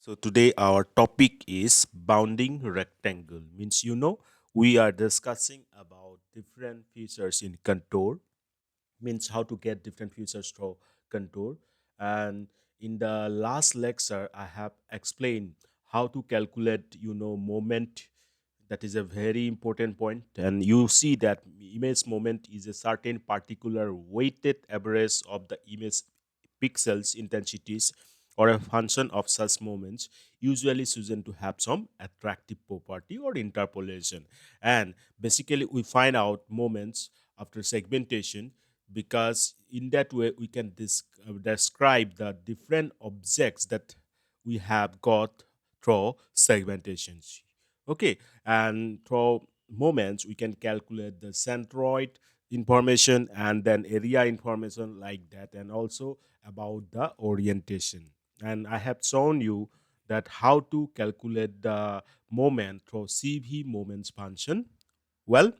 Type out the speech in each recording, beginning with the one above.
So today our topic is bounding rectangle. Means we are discussing about different features in contour. Means how to get different features through contour. And in the last lecture, I have explained how to calculate moment. That is a very important point. And you see that image moment is a certain particular weighted average of the image pixels intensities or a function of such moments, usually chosen to have some attractive property or interpolation. And basically we find out moments after segmentation, because in that way we can describe the different objects that we have got through segmentations. Okay, and through moments we can calculate the centroid information and then area information like that, and also about the orientation. And I have shown you that how to calculate the moment through CV moments function. Well,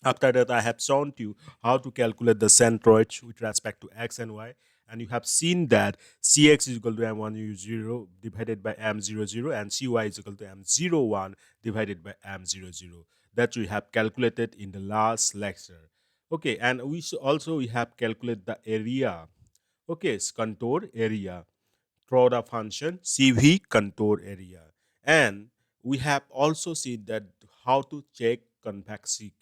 after that, I have shown to you how to calculate the centroid with respect to x and y. And you have seen that Cx is equal to M1 divided by M00, and Cy is equal to M01 divided by M00. That we have calculated in the last lecture. Okay, and we have calculated the area. Okay, it's contour area through the function CV contour area. And we have also seen that how to check convexity.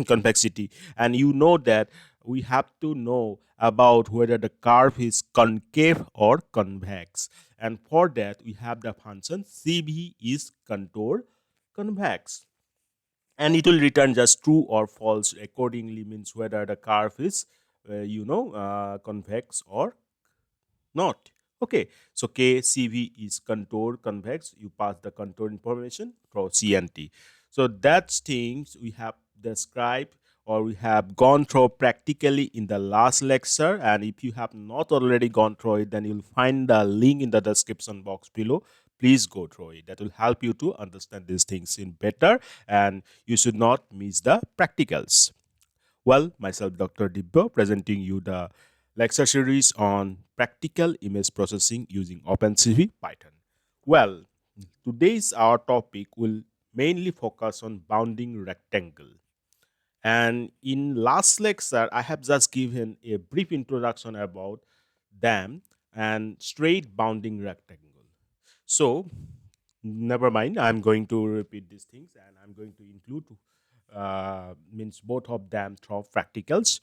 Convexity, and you know that we have to know about whether the curve is concave or convex, and for that we have the function CV is contour convex, and it will return just true or false accordingly, means whether the curve is convex or not. Okay, so KCV is contour convex. You pass the contour information for CNT. So that's things we have described or we have gone through practically in the last lecture. And if you have not already gone through it, then you'll find the link in the description box below. Please go through it. That will help you to understand these things in better, and you should not miss the practicals. Well, myself, Dr. Dibya, presenting you the lecture series on practical image processing using OpenCV Python. Well, today's our topic will mainly focus on bounding rectangle. And in last lecture, I have just given a brief introduction about them and straight bounding rectangle. So, never mind, I'm going to repeat these things and I'm going to include means both of them through practicals.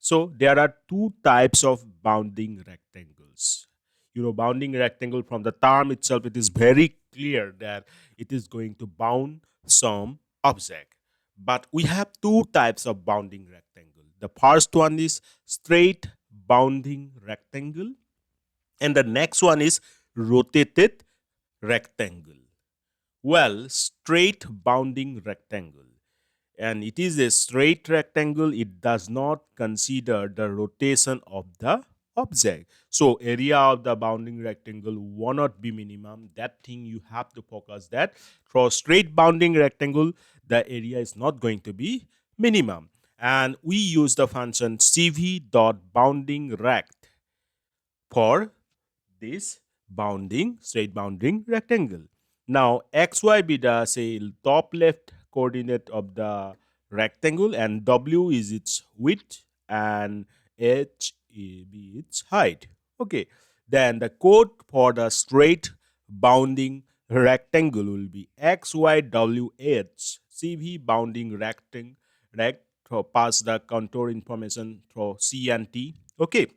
So there are two types of bounding rectangles. Bounding rectangle, from the term itself, it is very clear that it is going to bound some object. But we have two types of bounding rectangle. The first one is straight bounding rectangle, and the next one is rotated rectangle. Well, straight bounding rectangle, and it is a straight rectangle. It does not consider the rotation of the object. So area of the bounding rectangle will not be minimum. That thing you have to focus, that for straight bounding rectangle the area is not going to be minimum, and we use the function cv dot bounding rect for this bounding straight bounding rectangle. Now xy be the say top left coordinate of the rectangle, and w is its width and h be its height. Okay, then the code for the straight bounding rectangle will be xywh cv bounding rectangle rect pass the contour information through c and t. Okay,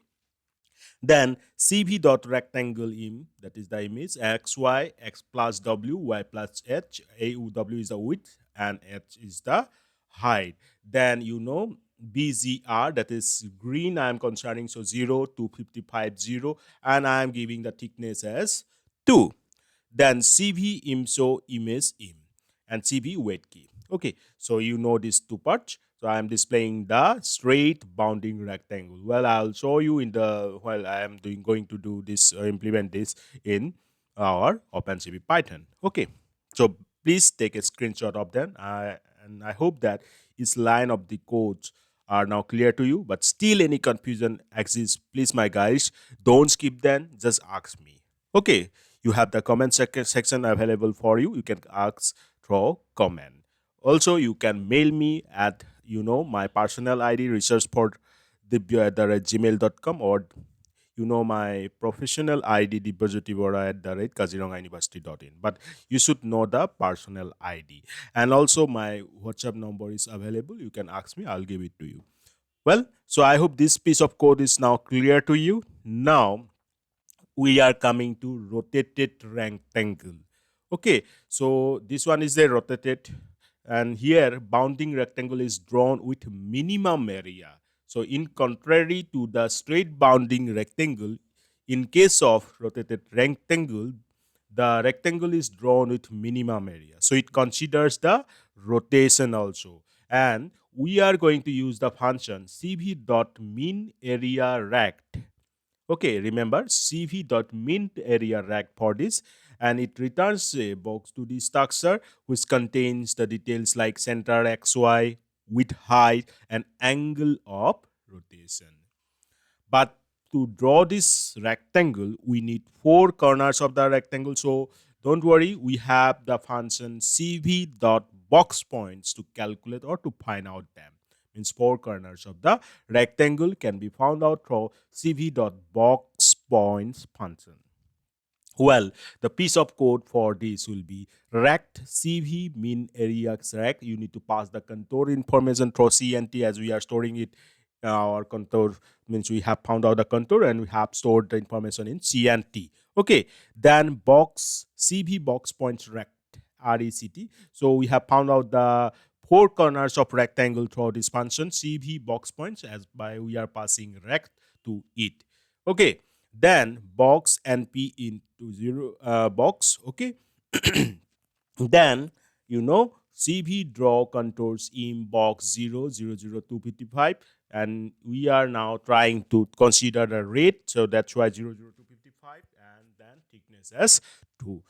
then CV dot rectangle im, that is the image, xy, x plus w, y plus h, w is the width and h is the height. Then BZR, that is green, I am concerning, so 0 to 55 0, and I am giving the thickness as 2. Then CV IMSO image im and CV weight key. Okay, so these two parts. So I am displaying the straight bounding rectangle. Well, I'll show you in the while I am going to do this implement this in our OpenCV Python. Okay, so please take a screenshot of them. And I hope that each line of the codes are now clear to you. But still, any confusion exists, please, my guys, don't skip them. Just ask me. Okay, you have the comment section available for you. You can ask through comment. Also, you can mail me at my personal ID research for dibya@gmail.com, or my professional ID dibya@kazirangauniversity.in. But you should know the personal ID. And also my WhatsApp number is available. You can ask me, I'll give it to you. Well, so I hope this piece of code is now clear to you. Now we are coming to rotated rectangle. Okay, so this one is a rotated, and here bounding rectangle is drawn with minimum area. So in contrary to the straight bounding rectangle, in case of rotated rectangle, the rectangle is drawn with minimum area, so it considers the rotation also. And we are going to use the function cv dot mean area rect. Okay, remember cv dot mean area rect for this, and it returns a box to the structure which contains the details like center, xy, width, height, and angle of rotation. But to draw this rectangle, we need four corners of the rectangle. So don't worry, we have the function cv dot box points to calculate or to find out them. Means four corners of the rectangle can be found out through cv dot box points function. Well, the piece of code for this will be rect cv mean area rect. You need to pass the contour information through cnt, as we are storing it. Our contour means we have found out the contour and we have stored the information in cnt. Okay, then box cv box points rect rect. So we have found out the four corners of rectangle through this function cv box points, as by we are passing rect to it. Okay, then box np into zero box. Okay, then cv draw contours in box 0 0 0 255, and we are now trying to consider the rate, so that's why 0 0 255, and then thickness as 2.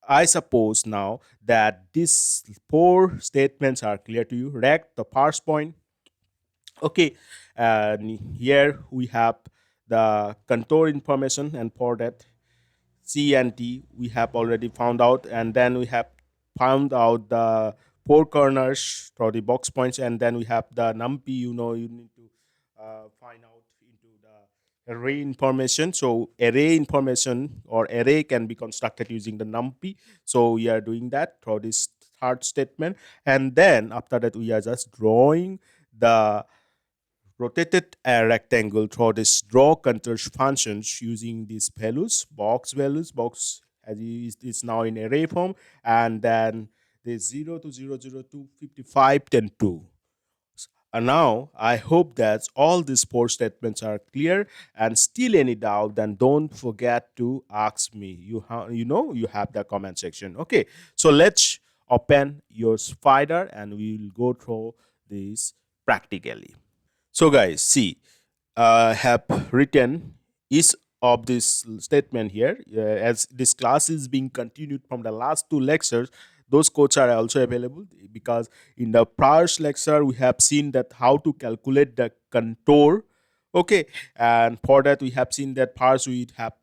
I suppose now that these four statements are clear to you. Rect the first point. Okay, and here we have the contour information, and for that C and T we have already found out, and then we have found out the four corners for the box points, and then we have the numpy. You need to find out into the array information. So array information or array can be constructed using the numpy. So we are doing that through this third statement, and then after that we are just drawing the rotated a rectangle through this draw contours functions using these values. Box as is now in array form, and then the 0 to 0 0 to 55 10 2. And now I hope that all these four statements are clear, and still any doubt, then don't forget to ask me. You have the comment section. Okay, so let's open your spider and we will go through this practically. So, guys, see, I have written each of this statement here. As this class is being continued from the last two lectures, those codes are also available, because in the prior lecture we have seen that how to calculate the contour. Okay, and for that we have seen that first we have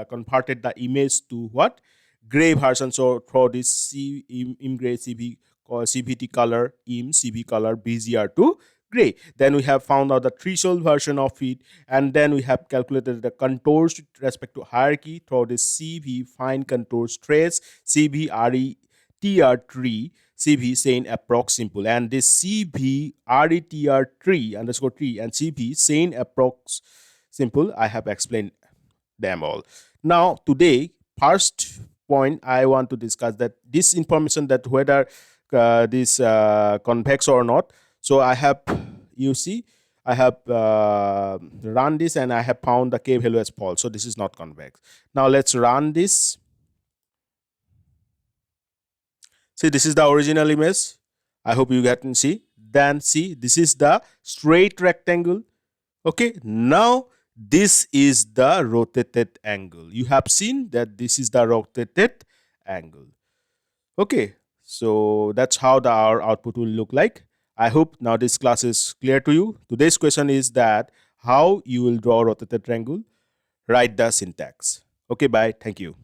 converted the image to what gray version. So for this im gray cvt color im cv color bgr to gray. Then we have found out the threshold version of it, and then we have calculated the contours with respect to hierarchy through this cv find contours trace cv retr tree cv saying approx simple, and this cv retr tree underscore tree and cv saying approx simple. I have explained them all. Now today, first point I want to discuss that this information, that whether this convex or not. So I have, you see, I have run this and I have found the k value as false. So this is not convex. Now let's run this. See, this is the original image. I hope you can see. Then see, this is the straight rectangle. Okay, now this is the rotated angle. You have seen that this is the rotated angle. Okay, so that's how our output will look like. I hope now this class is clear to you. Today's question is that how you will draw rotated triangle. Write the syntax. Okay, bye. Thank you.